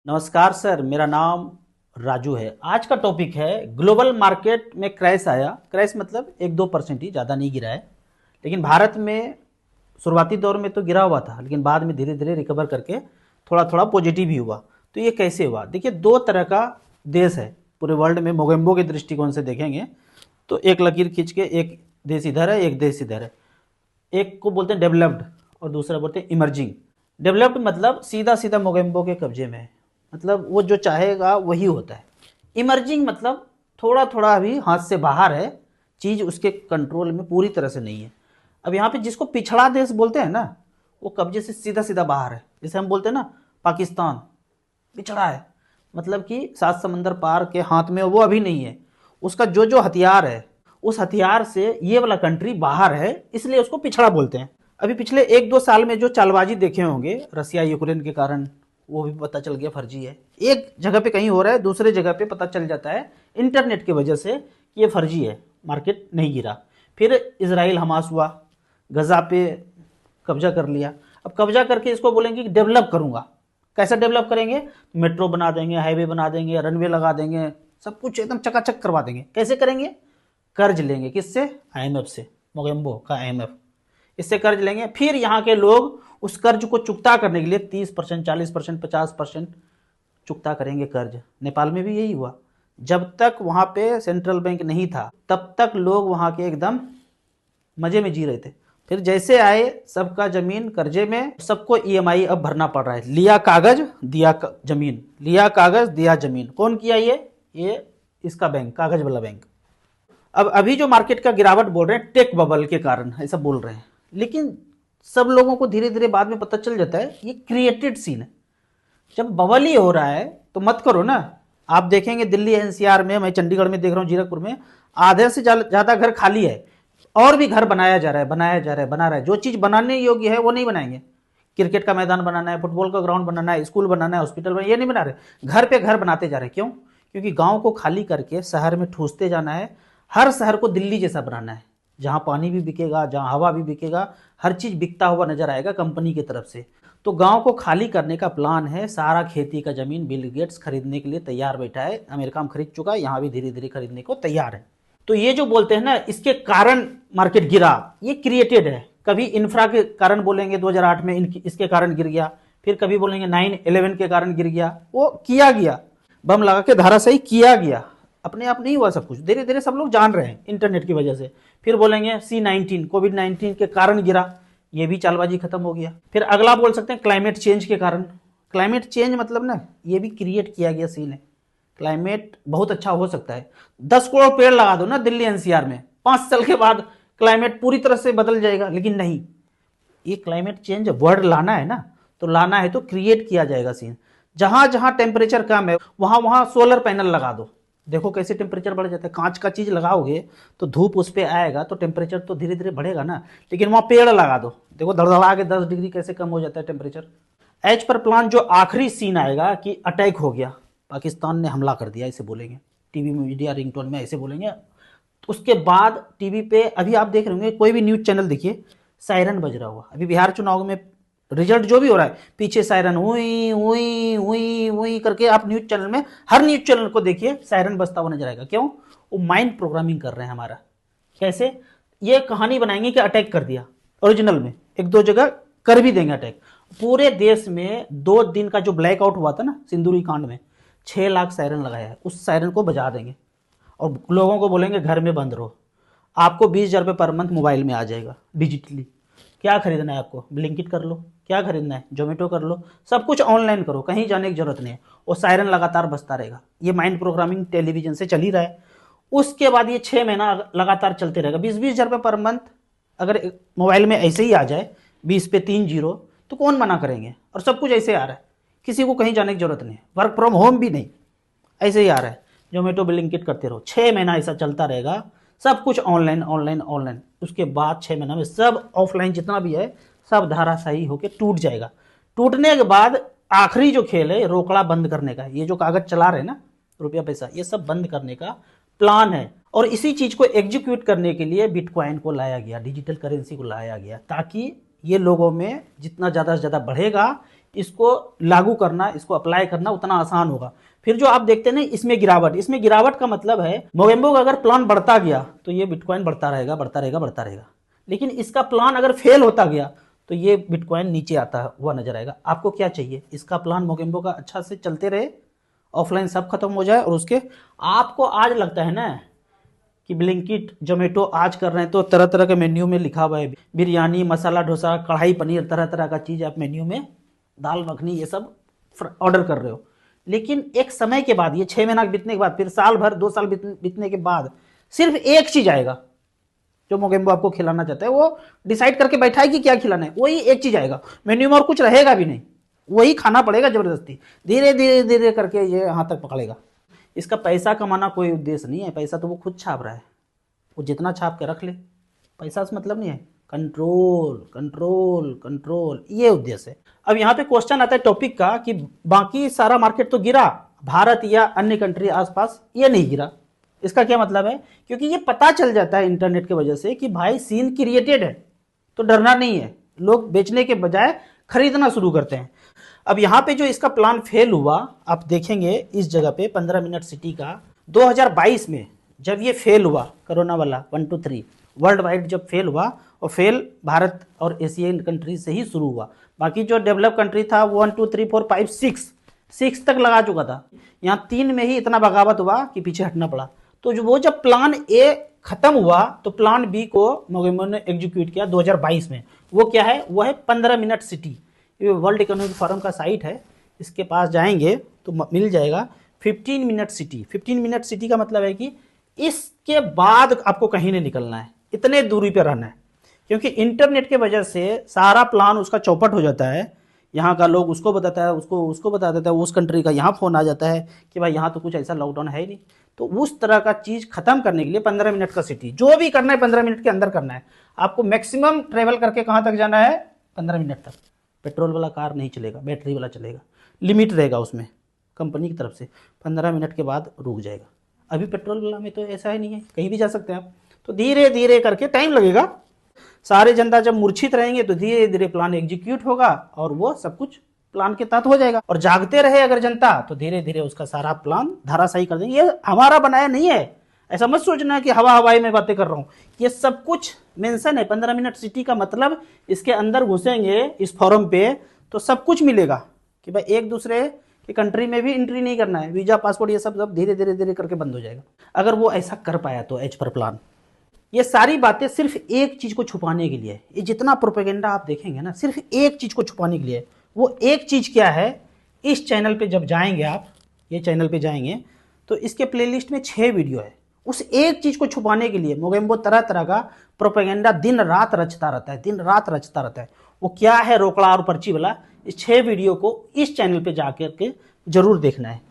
नमस्कार सर, मेरा नाम राजू है। आज का टॉपिक है ग्लोबल मार्केट में क्रैश आया। क्रैश मतलब 1-2% ही, ज़्यादा नहीं गिरा है। लेकिन भारत में शुरुआती दौर में तो गिरा हुआ था, लेकिन बाद में धीरे धीरे रिकवर करके थोड़ा थोड़ा पॉजिटिव ही हुआ। तो ये कैसे हुआ? देखिए, दो तरह का देश है पूरे वर्ल्ड में। मोगेम्बो के दृष्टिकोण से देखेंगे तो एक लकीर खींच के एक देश इधर है, एक देश इधर है। एक को बोलते हैं डेवलप्ड और दूसरा बोलते हैं इमर्जिंग। डेवलप्ड मतलब सीधा सीधा मोगेम्बो के कब्जे में है, मतलब वो जो चाहेगा वही होता है। इमर्जिंग मतलब थोड़ा थोड़ा अभी हाथ से बाहर है, चीज़ उसके कंट्रोल में पूरी तरह से नहीं है। अब यहाँ पे जिसको पिछड़ा देश बोलते हैं ना, वो कब्जे से सीधा सीधा बाहर है। जैसे हम बोलते हैं ना, पाकिस्तान पिछड़ा है, मतलब कि 7 समंदर पार के हाथ में वो अभी नहीं है। उसका जो जो हथियार है, उस हथियार से ये वाला कंट्री बाहर है, इसलिए उसको पिछड़ा बोलते हैं। अभी पिछले 1-2 साल में जो चालबाजी देखे होंगे रसिया यूक्रेन के कारण, वो भी पता चल गया फर्जी है। एक जगह पे कहीं हो रहा है, दूसरे जगह पे पता चल जाता है इंटरनेट की वजह से कि ये फर्जी है, मार्केट नहीं गिरा। फिर इसराइल हमास हुआ, गजा पे कब्जा कर लिया। अब कब्जा करके इसको बोलेंगे कि डेवलप करूंगा। कैसे डेवलप करेंगे? मेट्रो बना देंगे, हाईवे बना देंगे, रनवे लगा देंगे, सब कुछ एकदम चकाचक करवा देंगे। कैसे करेंगे? कर्ज लेंगे। किससे? आईएमएफ से, मोगेम्बो का आईएमएफ। इससे कर्ज लेंगे। फिर यहाँ के लोग उस कर्ज को चुकता करने के लिए 30%, 40%, 50% चुकता करेंगे कर्ज। नेपाल में भी यही हुआ। जब तक वहाँ पे सेंट्रल बैंक नहीं था, तब तक लोग वहाँ के एकदम मजे में जी रहे थे। फिर जैसे आए, सबका जमीन कर्जे में, सबको ईएमआई अब भरना पड़ रहा है। लिया कागज दिया जमीन, लिया कागज दिया जमीन। कौन किया ये इसका बैंक, कागज वाला बैंक। अब अभी जो मार्केट का गिरावट बोल रहे हैं, टेक बबल के कारण ऐसा बोल रहे हैं, लेकिन सब लोगों को धीरे धीरे बाद में पता चल जाता है ये क्रिएटेड सीन है। जब बबल ही हो रहा है तो मत करो ना। आप देखेंगे दिल्ली एनसीआर में, मैं चंडीगढ़ में देख रहा हूँ, जीरकपुर में आधे से ज़्यादा घर खाली है, और भी घर बनाया जा रहा है, बनाया जा रहा है, बना रहा है। जो चीज़ बनाने योग्य है वो नहीं बनाएंगे। क्रिकेट का मैदान बनाना है, फुटबॉल का ग्राउंड बनाना है, स्कूल बनाना है, हॉस्पिटल बनाना है, ये नहीं बना रहे। घर पे घर बनाते जा रहे हैं। क्यों? क्योंकि गांव को खाली करके शहर में ठूसते जाना है। हर शहर को दिल्ली जैसा बनाना है, जहां पानी भी बिकेगा, जहां हवा भी बिकेगा, हर चीज बिकता हुआ नजर आएगा कंपनी की तरफ से। तो गांव को खाली करने का प्लान है। सारा खेती का जमीन बिल गेट्स खरीदने के लिए तैयार बैठा है। अमेरिका में खरीद चुका है, यहाँ भी धीरे धीरे खरीदने को तैयार है। तो ये जो बोलते हैं ना इसके कारण मार्केट गिरा, ये क्रिएटेड है। कभी इंफ्रा के कारण बोलेंगे 2008 में इसके कारण गिर गया, फिर कभी बोलेंगे 9/11 के कारण गिर गया। वो किया गया, बम लगा के धाराशायी किया गया, अपने आप नहीं हुआ सब कुछ। धीरे धीरे सब लोग जान रहे हैं इंटरनेट की वजह से। फिर बोलेंगे C-19 कोविड-19 के कारण गिरा, ये भी चालबाजी खत्म हो गया। फिर अगला बोल सकते हैं क्लाइमेट चेंज के कारण। क्लाइमेट चेंज मतलब ना, ये भी क्रिएट किया गया सीन है। क्लाइमेट बहुत अच्छा हो सकता है, 10 करोड़ पेड़ लगा दो ना दिल्ली एनसीआर में, 5 साल के बाद क्लाइमेट पूरी तरह से बदल जाएगा। लेकिन नहीं, ये क्लाइमेट चेंज वर्ड लाना है ना, तो लाना है तो क्रिएट किया जाएगा सीन। जहां जहां टेम्परेचर कम है वहां वहां सोलर पैनल लगा दो, देखो कैसे टेम्परेचर बढ़ जाता है। कांच का चीज लगाओगे तो धूप उस पर आएगा तो टेम्परेचर तो धीरे धीरे बढ़ेगा ना। लेकिन वहां पेड़ लगा दो, देखो धड़धड़ा के 10 डिग्री कैसे कम हो जाता है टेम्परेचर। एज पर प्लान जो आखिरी सीन आएगा कि अटैक हो गया, पाकिस्तान ने हमला कर दिया, ऐसे बोलेंगे टीवी में, मीडिया रिंगटोन में ऐसे बोलेंगे। उसके बाद टीवी पे अभी आप देख रहे होंगे, कोई भी न्यूज चैनल देखिए, सायरन बज रहा हुआ। अभी बिहार चुनाव में रिजल्ट जो भी हो रहा है, पीछे सायरन हुई हुई हुई हुई करके, आप न्यूज चैनल में हर न्यूज चैनल को देखिए सायरन बजता हुआ नजर आएगा। क्यों? वो माइंड प्रोग्रामिंग कर रहे हैं हमारा। कैसे? ये कहानी बनाएंगे कि अटैक कर दिया, ओरिजिनल में 1-2 जगह कर भी देंगे अटैक। पूरे देश में 2 दिन का जो ब्लैकआउट हुआ था ना सिंदूरी कांड में, 6 लाख सायरन लगाया है, उस सायरन को बजा देंगे और लोगों को बोलेंगे घर में बंद रहो। आपको 20,000 रुपये पर मंथ मोबाइल में आ जाएगा डिजिटली। क्या खरीदना है आपको? ब्लिंकिट कर लो। क्या खरीदना है? जोमेटो कर लो। सब कुछ ऑनलाइन करो, कहीं जाने की जरूरत नहीं है। और सायरन लगातार बजता रहेगा। ये माइंड प्रोग्रामिंग टेलीविजन से चल ही रहा है। उसके बाद ये 6 महीना लगातार चलते रहेगा। 20,000 रुपये पर मंथ अगर मोबाइल में ऐसे ही आ जाए, 20 पे 3 जीरो, तो कौन मना करेंगे? और सब कुछ ऐसे आ रहा है, किसी को कहीं जाने की जरूरत नहीं है, वर्क फ्रॉम होम भी नहीं, ऐसे ही आ रहा है। जोमेटो ब्लिंकिट करते रहो, 6 महीना ऐसा चलता रहेगा। सब कुछ ऑनलाइन ऑनलाइन ऑनलाइन। उसके बाद 6 महीना में सब ऑफलाइन जितना भी है सब धाराशायी होकर टूट जाएगा। टूटने के बाद आखिरी जो खेल है रोकड़ा बंद करने का, ये जो कागज चला रहे हैं ना, रुपया पैसा, ये सब बंद करने का प्लान है। और इसी चीज को एग्जीक्यूट करने के लिए बिटकॉइन को लाया गया, डिजिटल करेंसी को लाया गया, ताकि ये लोगों में जितना ज्यादा से ज्यादा बढ़ेगा इसको लागू करना, इसको अप्लाई करना उतना आसान होगा। फिर जो आप देखते हैं ना इसमें गिरावट का मतलब है मोगेम्बो का अगर प्लान बढ़ता गया तो ये बिटकॉइन बढ़ता रहेगा, बढ़ता रहेगा, बढ़ता रहेगा। लेकिन इसका प्लान अगर फेल होता गया तो ये बिटकॉइन नीचे आता हुआ नजर आएगा। आपको क्या चाहिए? इसका प्लान मोगेम्बो का अच्छा से चलते रहे, ऑफलाइन सब खत्म हो जाए, और उसके आपको आज लगता है ना कि ब्लिंकिट जोमेटो आज कर रहे हैं तो तरह तरह के मेन्यू में लिखा हुआ है बिरयानी, मसाला डोसा, कढ़ाई पनीर, तरह तरह का चीज़ आप मेन्यू में, दाल मखनी, ये सब ऑर्डर कर रहे हो। लेकिन एक समय के बाद, ये 6 महीना बीतने के बाद, फिर साल भर 2 साल बीतने के बाद सिर्फ एक चीज़ आएगा जो मोगेम्बो आपको खिलाना चाहता है। वो डिसाइड करके बैठा है कि क्या खिलाना है, वही एक चीज़ आएगा मेन्यू में, और कुछ रहेगा भी नहीं, वही खाना पड़ेगा जबरदस्ती। धीरे धीरे धीरे करके ये यहाँ तक पकड़ेगा। इसका पैसा कमाना कोई उद्देश्य नहीं है, पैसा तो वो खुद छाप रहा है, वो जितना छाप के रख ले, पैसा से मतलब नहीं है। कंट्रोल कंट्रोल कंट्रोल, ये उद्देश्य है। अब यहाँ पे क्वेश्चन आता है टॉपिक का कि बाकी सारा मार्केट तो गिरा, भारत या अन्य कंट्री आसपास ये नहीं गिरा, इसका क्या मतलब है? क्योंकि ये पता चल जाता है इंटरनेट की वजह से कि भाई सीन क्रिएटेड है, तो डरना नहीं है, लोग बेचने के बजाय खरीदना शुरू करते हैं। अब यहाँ पे जो इसका प्लान फेल हुआ, आप देखेंगे इस जगह पे 15 मिनट सिटी का 2022 में जब ये फेल हुआ, कोरोना वाला 1 2 3 वर्ल्ड वाइड जब फेल हुआ, और फेल भारत और एशियन कंट्री से ही शुरू हुआ। बाकी जो डेवलप कंट्री था 1 2 3 4 5 6 तक लगा चुका था, यहाँ 3 में ही इतना बगावत हुआ कि पीछे हटना पड़ा। तो जो वो जब प्लान ए खत्म हुआ तो प्लान बी को मोगेम्बो ने एग्जीक्यूट किया 2022 में। वो क्या है? वो है 15 मिनट सिटी। ये वर्ल्ड इकोनॉमिक फोरम का साइट है, इसके पास जाएंगे तो मिल जाएगा 15 मिनट सिटी। 15 मिनट सिटी का मतलब है कि इसके बाद आपको कहीं नहीं निकलना है, इतने दूरी पे रहना है। क्योंकि इंटरनेट के वजह से सारा प्लान उसका चौपट हो जाता है, यहाँ का लोग उसको बताता है, उसको बता देता है, उस कंट्री का यहाँ फ़ोन आ जाता है कि भाई यहाँ तो कुछ ऐसा लॉकडाउन है ही नहीं। तो उस तरह का चीज़ खत्म करने के लिए 15 मिनट का सिटी, जो भी करना है 15 मिनट के अंदर करना है। आपको मैक्सिमम ट्रेवल करके कहाँ तक जाना है? 15 मिनट तक। पेट्रोल वाला कार नहीं चलेगा, बैटरी वाला चलेगा, लिमिट रहेगा उसमें कंपनी की तरफ से। 15 मिनट के बाद रुक जाएगा। अभी पेट्रोल वाला में तो ऐसा ही नहीं है, कहीं भी जा सकते हैं आप। तो धीरे धीरे करके टाइम लगेगा, सारे जनता जब मूर्छित रहेंगे तो धीरे धीरे प्लान एग्जीक्यूट होगा और वो सब कुछ प्लान के तहत हो जाएगा। और जागते रहे अगर जनता तो धीरे धीरे उसका सारा प्लान धराशायी कर देंगे। ये हमारा बनाया नहीं है, ऐसा मत सोचना कि हवा हवाई में बातें कर रहा हूँ। ये सब कुछ मेंशन है 15 मिनट सिटी का मतलब, इसके अंदर घुसेंगे इस फॉरम पे तो सब कुछ मिलेगा कि भाई एक दूसरे की कंट्री में भी एंट्री नहीं करना है, वीजा पासपोर्ट ये सब धीरे धीरे धीरे करके बंद हो जाएगा अगर वो ऐसा कर पाया तो एज पर प्लान। ये सारी बातें सिर्फ एक चीज को छुपाने के लिए, ये जितना प्रोपेगेंडा आप देखेंगे ना सिर्फ एक चीज को छुपाने के लिए। वो एक चीज क्या है? इस चैनल पे जब जाएंगे आप, ये चैनल पे जाएंगे तो इसके प्लेलिस्ट में 6 वीडियो है। उस एक चीज को छुपाने के लिए मोगेम्बो तरह तरह का प्रोपेगेंडा दिन रात रचता रहता है, दिन रात रचता रहता है। वो क्या है? रोकड़ा और पर्ची वाला। इस 6 वीडियो को इस चैनल पे जाकर के जरूर देखना है।